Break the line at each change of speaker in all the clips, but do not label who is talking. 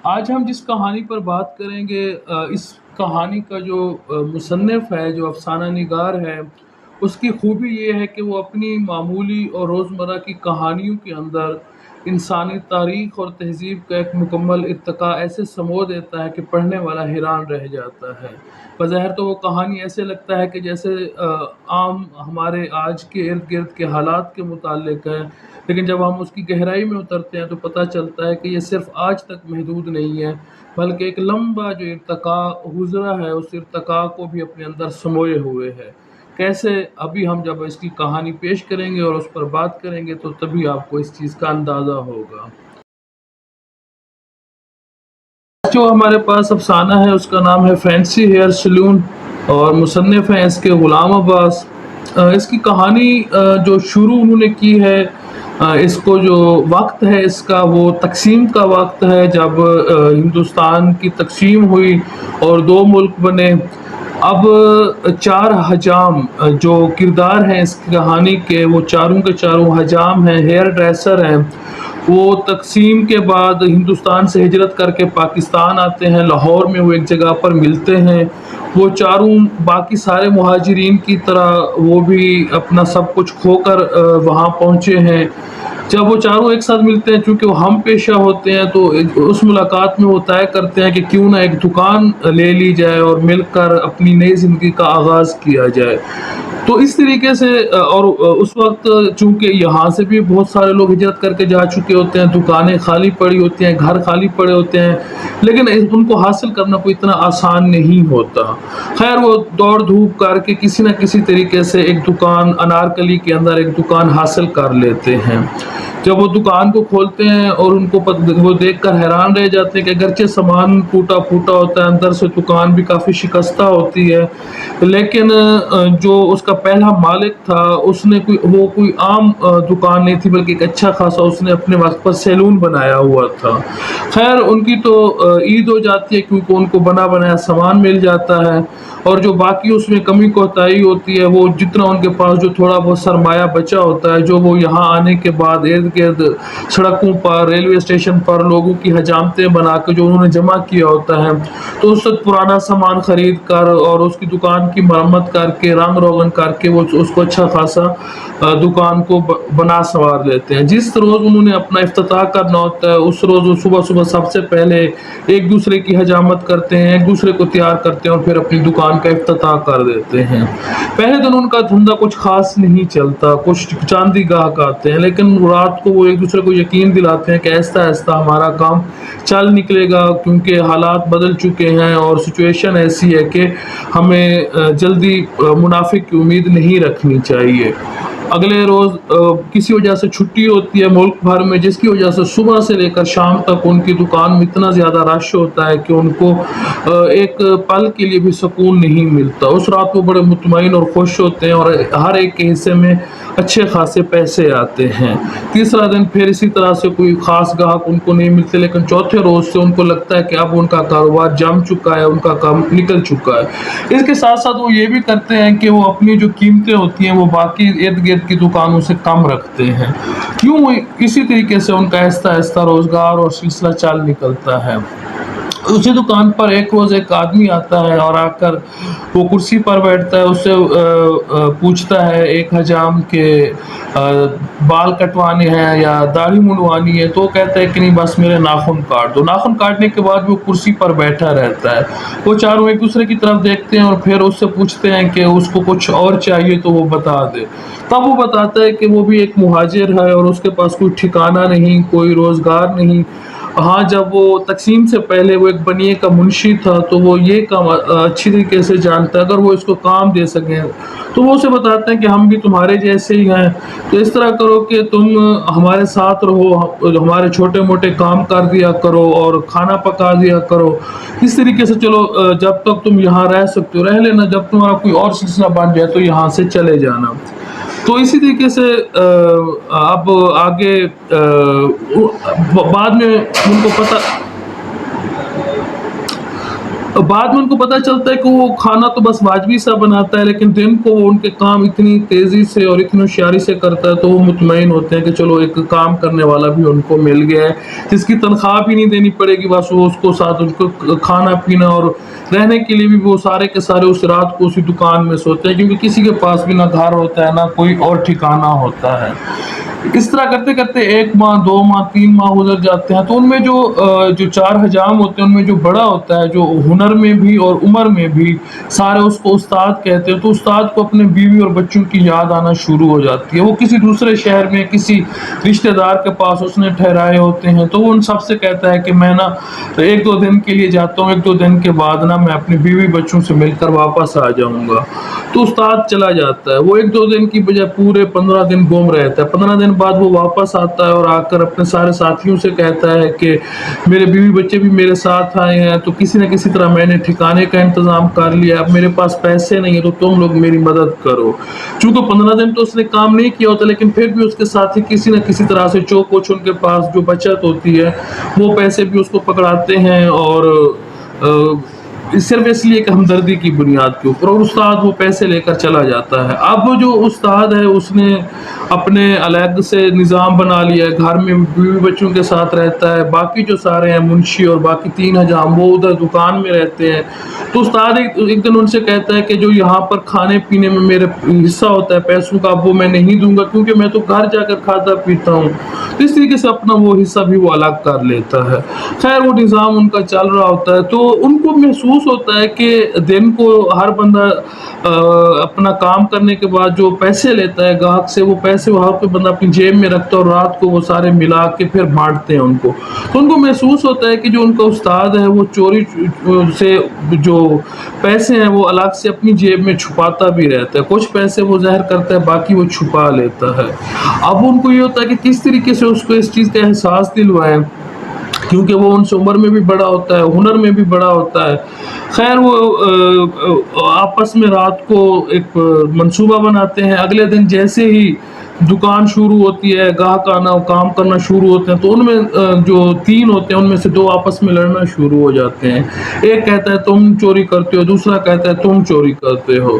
آج ہم جس کہانی پر بات کریں گے اس کہانی کا جو مصنف ہے، جو افسانہ نگار ہے، اس کی خوبی یہ ہے کہ وہ اپنی معمولی اور روزمرہ کی کہانیوں کے اندر انسانی تاریخ اور تہذیب کا ایک مکمل ارتقاء ایسے سمو دیتا ہے کہ پڑھنے والا حیران رہ جاتا ہے۔ بظاہر تو وہ کہانی ایسے لگتا ہے کہ جیسے عام ہمارے آج کے ارد گرد کے حالات کے متعلق ہے، لیکن جب ہم اس کی گہرائی میں اترتے ہیں تو پتہ چلتا ہے کہ یہ صرف آج تک محدود نہیں ہے، بلکہ ایک لمبا جو ارتقاء گزرا ہے اس ارتقاء کو بھی اپنے اندر سموئے ہوئے ہے۔ کیسے؟ ابھی ہم جب اس کی کہانی پیش کریں گے اور اس پر بات کریں گے تو تبھی آپ کو اس چیز کا اندازہ ہوگا۔ جو ہمارے پاس افسانہ ہے اس کا نام ہے فینسی ہیئر سلون، اور مصنف ہیں اس کے غلام عباس۔ اس کی کہانی جو شروع انہوں نے کی ہے، اس کو جو وقت ہے اس کا وہ تقسیم کا وقت ہے، جب ہندوستان کی تقسیم ہوئی اور دو ملک بنے۔ اب چار حجام جو کردار ہیں اس کہانی کے، وہ چاروں کے چاروں حجام ہیں، ہیئر ڈریسر ہیں۔ وہ تقسیم کے بعد ہندوستان سے ہجرت کر کے پاکستان آتے ہیں، لاہور میں وہ ایک جگہ پر ملتے ہیں۔ وہ چاروں باقی سارے مہاجرین کی طرح وہ بھی اپنا سب کچھ کھو کر وہاں پہنچے ہیں۔ جب وہ چاروں ایک ساتھ ملتے ہیں، چونکہ وہ ہم پیشہ ہوتے ہیں، تو اس ملاقات میں وہ طے کرتے ہیں کہ کیوں نہ ایک دکان لے لی جائے اور مل کر اپنی نئی زندگی کا آغاز کیا جائے۔ تو اس طریقے سے اور اس وقت چونکہ یہاں سے بھی بہت سارے لوگ ہجرت کر کے جا چکے ہوتے ہیں، دکانیں خالی پڑی ہوتی ہیں، گھر خالی پڑے ہوتے ہیں، لیکن ان کو حاصل کرنا کوئی اتنا آسان نہیں ہوتا۔ خیر وہ دوڑ دھوپ کر کے کسی نہ کسی طریقے سے ایک دکان انارکلی کے اندر ایک دکان حاصل کر لیتے ہیں۔ جب وہ دکان کو کھولتے ہیں اور ان کو وہ دیکھ کر حیران رہ جاتے ہیں کہ اگرچہ سامان ٹوٹا پھوٹا ہوتا ہے، اندر سے دکان بھی کافی شکستہ ہوتی ہے، لیکن جو اس کا پہلا مالک تھا اس نے کوئی عام دکان نہیں تھی، بلکہ ایک اچھا خاصا اس نے اپنے وقت پر سیلون بنایا ہوا تھا۔ خیر ان کی تو عید ہو جاتی ہے کیونکہ ان کو بنا بنایا سامان مل جاتا ہے، اور جو باقی اس میں کمی کوتاہی ہوتی ہے وہ جتنا ان کے پاس جو تھوڑا بہت سرمایہ بچا ہوتا ہے، جو وہ یہاں آنے کے بعد ارد گرد سڑکوں پر، ریلوے اسٹیشن پر لوگوں کی حجامتیں بنا کے جو انہوں نے جمع کیا ہوتا ہے، تو اس وقت پرانا سامان خرید کر اور اس کی دکان کی مرمت کر کے رنگ روغن کر کے وہ اس کو اچھا خاصا دکان کو بنا سنوار لیتے ہیں۔ جس روز انہوں نے اپنا افتتاح کرنا ہوتا ہے اس روز وہ صبح صبح سب سے پہلے ایک دوسرے کی حجامت کرتے ہیں، ایک دوسرے کو تیار کرتے ہیں اور پھر اپنی دکان کا افتتاح کر دیتے ہیں۔ پہلے دن ان کا دھندا کچھ خاص نہیں چلتا، کچھ چاندی گاہک آتے ہیں، لیکن رات کو وہ ایک دوسرے کو یقین دلاتے ہیں کہ آہستہ آہستہ ہمارا کام چل نکلے گا، کیونکہ حالات بدل چکے ہیں اور سچویشن ایسی ہے کہ ہمیں جلدی منافع کی امید نہیں رکھنی چاہیے۔ اگلے روز کسی وجہ سے چھٹی ہوتی ہے ملک بھر میں، جس کی وجہ سے صبح سے لے کر شام تک ان کی دکان میں اتنا زیادہ رش ہوتا ہے کہ ان کو ایک پل کے لیے بھی سکون نہیں ملتا۔ اس رات وہ بڑے مطمئن اور خوش ہوتے ہیں اور ہر ایک کے حصے میں اچھے خاصے پیسے آتے ہیں۔ تیسرا دن پھر اسی طرح سے کوئی خاص گاہک ان کو نہیں ملتے، لیکن چوتھے روز سے ان کو لگتا ہے کہ اب ان کا کاروبار جم چکا ہے، ان کا کام نکل چکا ہے۔ اس کے ساتھ ساتھ وہ یہ بھی کرتے ہیں کہ وہ اپنی جو قیمتیں ہوتی ہیں وہ باقی ارد گرد کی دکانوں سے کم رکھتے ہیں۔ کیوں؟ اسی طریقے سے ان کا آہستہ آہستہ روزگار اور سلسلہ چل نکلتا ہے۔ اسی دکان پر ایک روز ایک آدمی آتا ہے اور آ کر وہ کرسی پر بیٹھتا ہے، اس سے پوچھتا ہے ایک حجام کے بال کٹوانے ہیں یا داڑھی منڈوانی ہے، تو وہ کہتا ہے کہ نہیں بس میرے ناخن کاٹ دو۔ ناخن کاٹنے کے بعد وہ کرسی پر بیٹھا رہتا ہے۔ وہ چاروں ایک دوسرے کی طرف دیکھتے ہیں اور پھر اس سے پوچھتے ہیں کہ اس کو کچھ اور چاہیے تو وہ بتا دے۔ تب وہ بتاتا ہے کہ وہ بھی ایک مہاجر ہے اور اس کے پاس کوئی ٹھکانہ نہیں، کوئی روزگار نہیں۔ ہاں جب وہ تقسیم سے پہلے وہ ایک بنیے کا منشی تھا تو وہ یہ کام اچھی طریقے سے جانتا ہے، اگر وہ اس کو کام دے سکیں تو وہ اسے بتاتے ہیں کہ ہم بھی تمہارے جیسے ہی ہیں، تو اس طرح کرو کہ تم ہمارے ساتھ رہو، ہمارے چھوٹے موٹے کام کر دیا کرو اور کھانا پکا دیا کرو، اس طریقے سے چلو جب تک تم یہاں رہ سکتے ہو رہ لینا، جب تمہارا کوئی اور سلسلہ بن جائے تو یہاں سے چلے جانا۔ تو اسی طریقے سے اب آگے بعد میں ان کو پتہ بعد میں ان کو پتہ چلتا ہے کہ وہ کھانا تو بس واجبی سا بناتا ہے، لیکن دن کو وہ ان کے کام اتنی تیزی سے اور اتنی ہوشیاری سے کرتا ہے، تو وہ مطمئن ہوتے ہیں کہ چلو ایک کام کرنے والا بھی ان کو مل گیا ہے جس کی تنخواہ بھی نہیں دینی پڑے گی، بس وہ اس کو ساتھ ان کو کھانا پینا اور رہنے کے لیے بھی وہ سارے کے سارے اس رات کو اسی دکان میں سوتے ہیں، کیونکہ کسی کے پاس بھی نہ گھر ہوتا ہے نہ کوئی اور ٹھکانہ ہوتا ہے۔ اس طرح کرتے کرتے 1 ماہ 2 ماہ 3 ماہ گزر جاتے ہیں، تو ان میں جو 4 حجام ہوتے ہیں، ان میں جو بڑا ہوتا ہے، جو ہنر میں بھی اور عمر میں بھی، سارے اس کو استاد کہتے ہیں، تو استاد کو اپنے بیوی اور بچوں کی یاد آنا شروع ہو جاتی ہے۔ وہ کسی دوسرے شہر میں کسی رشتہ دار کے پاس اس نے ٹھہرائے ہوتے ہیں، تو وہ ان سب سے کہتا ہے کہ میں نا 1 2 دن کے لیے جاتا ہوں، 1 2 دن کے بعد نا میں اپنی بیوی بچوں سے مل کر واپس آ جاؤں گا۔ تو استاد چلا جاتا ہے، وہ 1 2 دن کی بجائے پورے 15 دن گم رہتا ہے۔ 15 دن بعد وہ واپس آتا ہے اور آ کر اپنے سارے ساتھیوں سے کہتا ہے کہ میرے بیوی بچے بھی میرے ساتھ آئے ہیں، تو کسی نہ کسی طرح میں نے ٹھکانے کا انتظام کر لیا، اب میرے پاس پیسے نہیں ہیں، تو تم لوگ میری مدد کرو۔ چونکہ 15 دن تو اس نے کام نہیں کیا ہوتا، لیکن پھر بھی اس کے ساتھی کسی نہ کسی طرح سے چو کچھ ان کے پاس جو بچت ہوتی ہے وہ پیسے بھی اس کو پکڑاتے ہیں، اور صرف اس لیے کہ ہمدردی کی بنیاد کے اوپر، اور استاد وہ پیسے لے کر چلا جاتا ہے۔ اب جو استاد ہے اس نے اپنے الگ سے نظام بنا لیا ہے، گھر میں بیوی بچوں کے ساتھ رہتا ہے، باقی جو سارے ہیں منشی اور باقی 3 حجام وہ ادھر دکان میں رہتے ہیں۔ تو استاد ایک دن ان سے کہتا ہے کہ جو یہاں پر کھانے پینے میں میرے حصہ ہوتا ہے پیسوں کا، وہ میں نہیں دوں گا، کیونکہ میں تو گھر جا کر کھاتا پیتا ہوں۔ تو اس طریقے سے اپنا وہ حصہ بھی وہ الگ کر لیتا ہے۔ خیر وہ نظام ان کا چل رہا ہوتا ہے، تو ان کو محسوس ہوتا ہے کہ دن کو ہر بندہ اپنا کام کرنے کے بعد جو پیسے لیتا ہے گاہک سے، وہ پیسے وہاں پہ بندہ اپنی جیب میں رکھتا ہے، اور رات کو وہ سارے ملا کے پھر بانٹتے ہیں ان کو۔ تو ان کو محسوس ہوتا ہے کہ جو ان کا استاد ہے وہ چوری سے جو پیسے ہیں وہ الگ سے اپنی جیب میں چھپاتا بھی رہتا ہے، کچھ پیسے وہ ظاہر کرتا ہے، باقی وہ چھپا لیتا ہے۔ اب ان کو یہ ہوتا ہے کہ کس طریقے سے اس کو اس چیز کا احساس دلوائیں، کیونکہ وہ ان سے عمر میں بھی بڑا ہوتا ہے، ہنر میں بھی بڑا ہوتا ہے۔ خیر وہ آپس میں رات کو ایک منصوبہ بناتے ہیں، اگلے دن جیسے ہی دکان شروع ہوتی ہے، گاہک آنا کام کرنا شروع ہوتے ہیں، تو ان میں جو 3 ہوتے ہیں ان میں سے 2 آپس میں لڑنا شروع ہو جاتے ہیں۔ ایک کہتا ہے تم چوری کرتے ہو، دوسرا کہتا ہے تم چوری کرتے ہو۔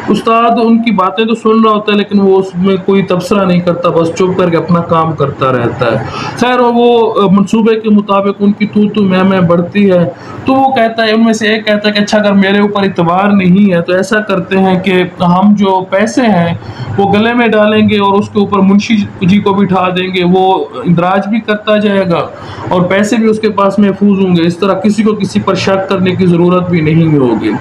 استاد ان کی باتیں تو سن رہا ہوتا ہے، لیکن وہ اس میں کوئی تبصرہ نہیں کرتا، بس چپ کر کے اپنا کام کرتا رہتا ہے۔ خیر وہ منصوبے کے مطابق ان کی تو میں بڑھتی ہے، تو وہ کہتا ہے، ان میں سے ایک کہتا ہے کہ اچھا اگر میرے اوپر اعتبار نہیں ہے تو ایسا کرتے ہیں کہ ہم جو پیسے ہیں وہ گلے میں ڈالیں گے اور اس کے اوپر منشی جی کو بٹھا دیں گے، وہ اندراج بھی کرتا جائے گا اور پیسے بھی اس کے پاس محفوظ ہوں گے، اس طرح کسی کو کسی پر شک کرنے کی ضرورت بھی نہیں ہوگی۔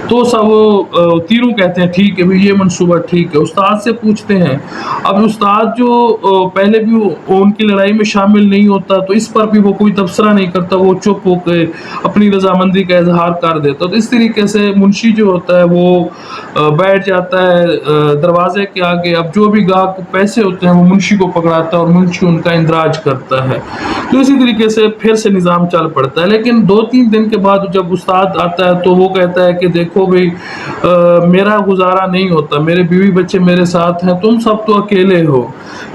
تو سب وہ تینوں کہتے ہیں ٹھیک ہے بھی، یہ منصوبہ ٹھیک ہے۔ استاد سے پوچھتے ہیں، اب استاد جو پہلے بھی ان کی لڑائی میں شامل نہیں ہوتا، تو اس پر بھی وہ کوئی تبصرہ نہیں کرتا، وہ چپ ہو کے اپنی رضامندی کا اظہار کر دیتا۔ تو اس طریقے سے منشی جو ہوتا ہے وہ بیٹھ جاتا ہے دروازے کے آگے، اب جو بھی گاہک پیسے ہوتے ہیں وہ منشی کو پکڑاتا ہے اور منشی ان کا اندراج کرتا ہے۔ تو اسی طریقے سے پھر سے نظام چل پڑتا ہے، لیکن 2 3 دن کے بعد جب استاد آتا ہے تو وہ کہتا ہے کہ دیکھو بھائی میرا گزارا نہیں ہوتا، میرے بیوی بچے میرے ساتھ ہیں، تم سب تو اکیلے ہو،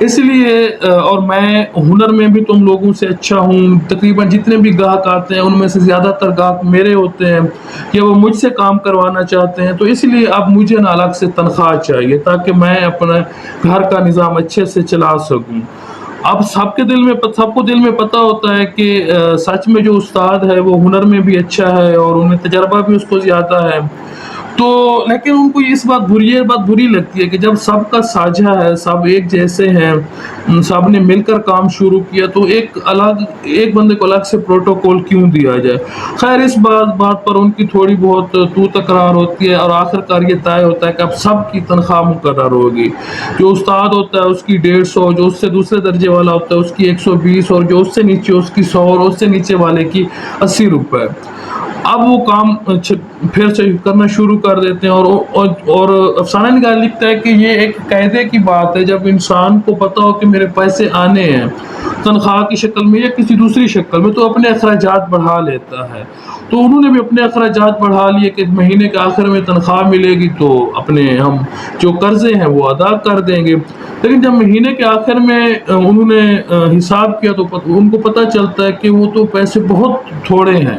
اس لیے اور میں ہنر میں بھی تم لوگوں سے اچھا ہوں، تقریباً جتنے بھی گاہک آتے ہیں ان میں سے زیادہ تر گاہک میرے ہوتے ہیں یا وہ مجھ سے کام کروانا چاہتے ہیں، تو اس لیے اب مجھے نا الگ سے تنخواہ چاہیے تاکہ میں اپنے گھر کا نظام اچھے سے چلا سکوں۔ اب سب کو دل میں پتہ ہوتا ہے کہ سچ میں جو استاد ہے وہ ہنر میں بھی اچھا ہے اور انہیں تجربہ بھی اس کو زیادہ ہے، تو لیکن ان کو یہ بات بری لگتی ہے کہ جب سب کا ساجھا ہے، سب ایک جیسے ہیں، سب نے مل کر کام شروع کیا، تو ایک بندے کو الگ سے پروٹوکول کیوں دیا جائے۔ خیر اس بات پر ان کی تھوڑی بہت تو تکرار ہوتی ہے اور آخر کار یہ طے ہوتا ہے کہ اب سب کی تنخواہ مقرر ہوگی۔ جو استاد ہوتا ہے اس کی 150، جو اس سے دوسرے درجے والا ہوتا ہے اس کی 120، اور جو اس سے نیچے اس کی 100، اور اس سے نیچے والے کی 80 روپے۔ اب وہ کام پھر سے کرنا شروع کر دیتے ہیں، اور افسانہ نگار لکھتا ہے کہ یہ ایک قاعدے کی بات ہے، جب انسان کو پتا ہو کہ میرے پیسے آنے ہیں تنخواہ کی شکل میں یا کسی دوسری شکل میں، تو اپنے اخراجات بڑھا لیتا ہے۔ تو انہوں نے بھی اپنے اخراجات بڑھا لیے کہ مہینے کے آخر میں تنخواہ ملے گی تو ہم جو قرضے ہیں وہ ادا کر دیں گے۔ لیکن جب مہینے کے آخر میں انہوں نے حساب کیا تو ان کو پتہ چلتا ہے کہ وہ تو پیسے بہت تھوڑے ہیں،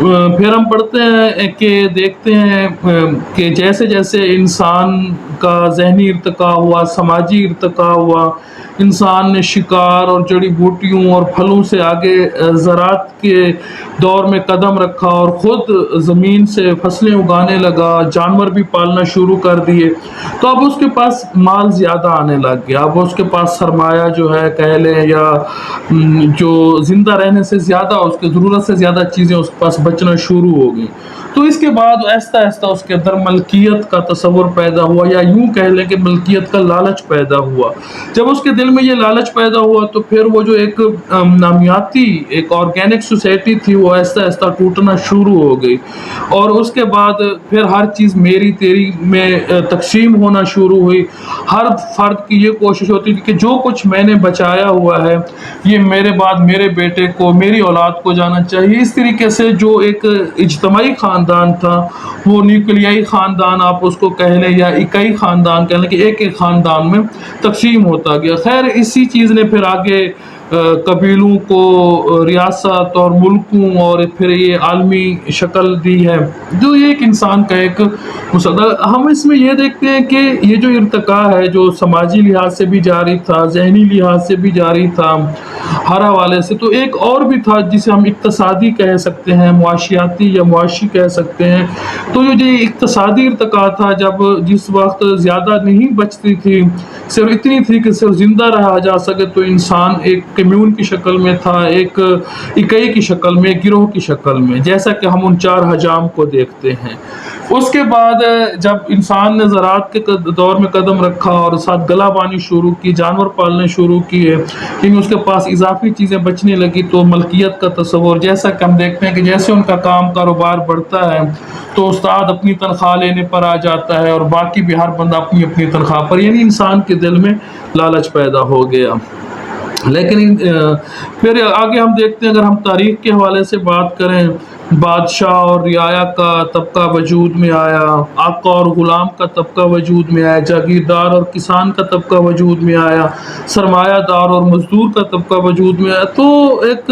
پھر ہم پڑھتے ہیں کہ دیکھتے ہیں کہ جیسے جیسے انسان کا ذہنی ارتقاء ہوا، سماجی ارتقاء ہوا، انسان نے شکار اور جڑی بوٹیوں اور پھلوں سے آگے زراعت کے دور میں قدم رکھا اور خود زمین سے فصلیں اگانے لگا، جانور بھی پالنا شروع کر دیے، تو اب اس کے پاس مال زیادہ آنے لگ گیا، اب اس کے پاس سرمایہ جو ہے کہہ لیں یا جو زندہ رہنے سے زیادہ اس کے ضرورت سے زیادہ چیزیں اس کے پاس بچنا شروع ہو گئیں۔ تو اس کے بعد آہستہ آہستہ اس کے اندر ملکیت کا تصور پیدا ہوا، یا یوں کہہ لیں کہ ملکیت کا لالچ پیدا ہوا۔ جب اس کے دل میں یہ لالچ پیدا ہوا تو پھر وہ جو ایک نامیاتی ایک آرگینک سوسائٹی تھی وہ آہستہ آہستہ ٹوٹنا شروع ہو گئی، اور اس کے بعد پھر ہر چیز میری تیری میں تقسیم ہونا شروع ہوئی۔ ہر فرد کی یہ کوشش ہوتی تھی کہ جو کچھ میں نے بچایا ہوا ہے یہ میرے بعد میرے بیٹے کو، میری اولاد کو جانا چاہیے۔ اس طریقے سے جو ایک اجتماعی خاندان تھا وہ نیوکلیائی خاندان آپ اس کو کہہ لیں یا اکائی خاندان کہہ لیں، کہ ایک ایک خاندان میں تقسیم ہوتا گیا۔ خیر اسی چیز نے پھر آگے قبیلوں کو ریاست اور ملکوں اور پھر یہ عالمی شکل دی ہے، جو یہ ایک انسان کا ایک مسلسل۔ ہم اس میں یہ دیکھتے ہیں کہ یہ جو ارتقاء ہے جو سماجی لحاظ سے بھی جاری تھا، ذہنی لحاظ سے بھی جاری تھا، ہر حوالے سے، تو ایک اور بھی تھا جسے ہم اقتصادی کہہ سکتے ہیں، معاشیاتی یا معاشی کہہ سکتے ہیں۔ تو یہ اقتصادی ارتقاء تھا جس وقت زیادہ نہیں بچتی تھی، صرف اتنی تھی کہ صرف زندہ رہا جا سکے، تو انسان ایک کمیون کی شکل میں تھا، ایک اکائی کی شکل میں، ایک گروہ کی شکل میں، جیسا کہ ہم ان 4 حجام کو دیکھتے ہیں۔ اس کے بعد جب انسان نے زراعت کے دور میں قدم رکھا اور ساتھ گلہ بانی شروع کی، جانور پالنے شروع کیے، لیکن اس کے پاس اضافی چیزیں بچنے لگی، تو ملکیت کا تصور، جیسا کہ ہم دیکھتے ہیں کہ جیسے ان کا کام کاروبار بڑھتا ہے تو استاد اپنی تنخواہ لینے پر آ جاتا ہے اور باقی بھی ہر بندہ اپنی اپنی تنخواہ پر، یعنی انسان کے دل میں لالچ پیدا ہو گیا۔ لیکن پھر آگے ہم دیکھتے ہیں، اگر ہم تاریخ کے حوالے سے بات کریں، بادشاہ اور رعایا کا طبقہ وجود میں آیا، آقا اور غلام کا طبقہ وجود میں آیا، جاگیردار اور کسان کا طبقہ وجود میں آیا، سرمایہ دار اور مزدور کا طبقہ وجود میں آیا، تو ایک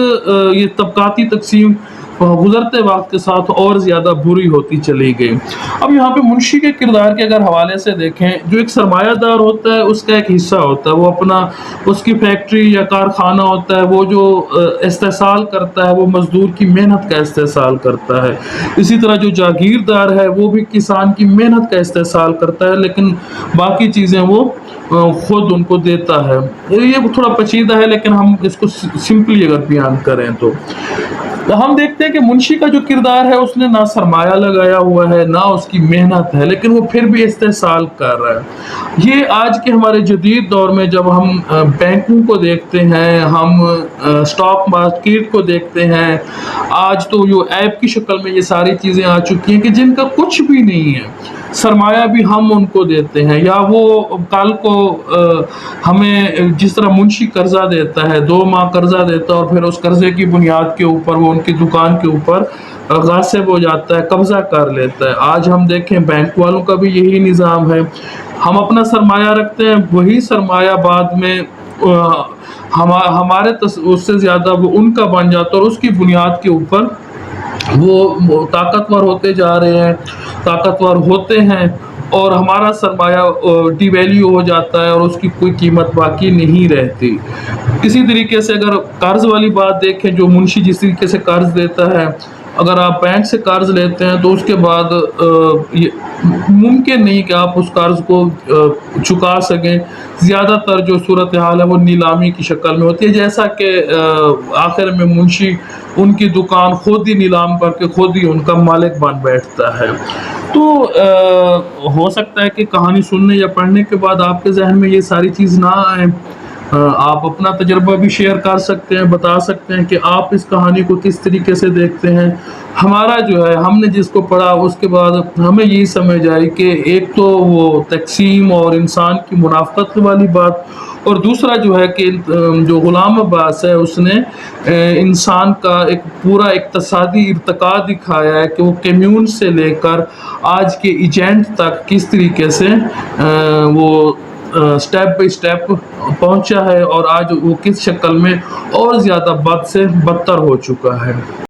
یہ طبقاتی تقسیم گزرتے وقت کے ساتھ اور زیادہ بری ہوتی چلی گئی۔ اب یہاں پہ منشی کے کردار کے اگر حوالے سے دیکھیں، جو ایک سرمایہ دار ہوتا ہے اس کا ایک حصہ ہوتا ہے، وہ اپنا اس کی فیکٹری یا کارخانہ ہوتا ہے، وہ جو استحصال کرتا ہے وہ مزدور کی محنت کا استحصال کرتا ہے۔ اسی طرح جو جاگیردار ہے وہ بھی کسان کی محنت کا استحصال کرتا ہے، لیکن باقی چیزیں وہ خود ان کو دیتا ہے۔ یہ تھوڑا پیچیدہ ہے لیکن ہم اس کو سمپلی اگر بیان کریں تو ہم دیکھتے ہیں کہ منشی کا جو کردار ہے اس نے نہ سرمایہ لگایا ہوا ہے نہ اس کی محنت ہے، لیکن وہ پھر بھی استحصال کر رہا ہے۔ یہ آج کے ہمارے جدید دور میں جب ہم بینکوں کو دیکھتے ہیں، ہم اسٹاک مارکیٹ کو دیکھتے ہیں، آج تو جو ایپ کی شکل میں یہ ساری چیزیں آ چکی ہیں کہ جن کا کچھ بھی نہیں ہے، سرمایہ بھی ہم ان کو دیتے ہیں، یا وہ کل کو ہمیں جس طرح منشی قرضہ دیتا ہے، 2 ماہ قرضہ دیتا ہے اور پھر اس قرضے کی بنیاد کے اوپر وہ ان کی دکان کے اوپر غاصب ہو جاتا ہے، قبضہ کر لیتا ہے۔ آج ہم دیکھیں بینک والوں کا بھی یہی نظام ہے، ہم اپنا سرمایہ رکھتے ہیں، وہی سرمایہ بعد میں ہمارے اس سے زیادہ وہ ان کا بن جاتا ہے، اور اس کی بنیاد کے اوپر وہ طاقتور ہوتے جا رہے ہیں، طاقتور ہوتے ہیں، اور ہمارا سرمایہ ڈی ویلیو ہو جاتا ہے اور اس کی کوئی قیمت باقی نہیں رہتی۔ اسی طریقے سے اگر قرض والی بات دیکھیں، جو منشی جس طریقے سے قرض دیتا ہے، اگر آپ بینک سے قرض لیتے ہیں تو اس کے بعد ممکن نہیں کہ آپ اس قرض کو چکا سکیں۔ زیادہ تر جو صورتحال ہے وہ نیلامی کی شکل میں ہوتی ہے، جیسا کہ آخر میں منشی ان کی دکان خود ہی نیلام کر کے خود ہی ان کا مالک بن بیٹھتا ہے۔ تو ہو سکتا ہے کہ کہانی سننے یا پڑھنے کے بعد آپ کے ذہن میں یہ ساری چیز نہ آئے، آپ اپنا تجربہ بھی شیئر کر سکتے ہیں، بتا سکتے ہیں کہ آپ اس کہانی کو کس طریقے سے دیکھتے ہیں۔ ہمارا جو ہے، ہم نے جس کو پڑھا اس کے بعد ہمیں یہی سمجھ آئی کہ ایک تو وہ تقسیم اور انسان کی منافقت والی بات، اور دوسرا جو ہے کہ جو غلام عباس ہے اس نے انسان کا ایک پورا اقتصادی ارتقاء دکھایا ہے کہ وہ کمیون سے لے کر آج کے ایجنٹ تک کس طریقے سے وہ سٹیپ بائی سٹیپ پہنچا ہے، اور آج وہ کس شکل میں اور زیادہ بد سے بدتر ہو چکا ہے۔